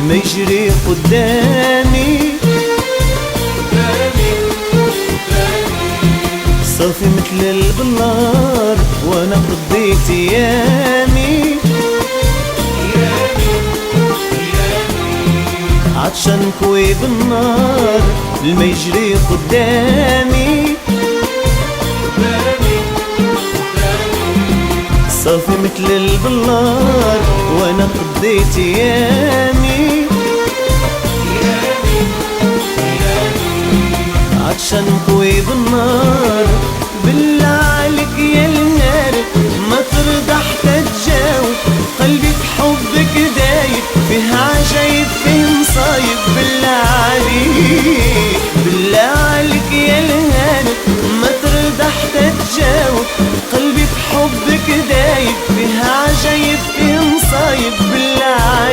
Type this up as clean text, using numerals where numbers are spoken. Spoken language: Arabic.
ما يجري قدامي صافي مثل البلار وانا قضيت ايامي عطشان كوي بالنار ما يجري قدامي صافي مثل البلار وانا قضيت ايامي عطشان كوي بالنار. بالله عليك يا النار ما ترضى حتى تجاوب، قلبي بحبك دايب فيه عجايب فيه مصايب. بالله عليك بالله عليك يا النار ما ترضى حتى تجاوب، قلبي بحبك دايب فيه عجايب فيه مصايب.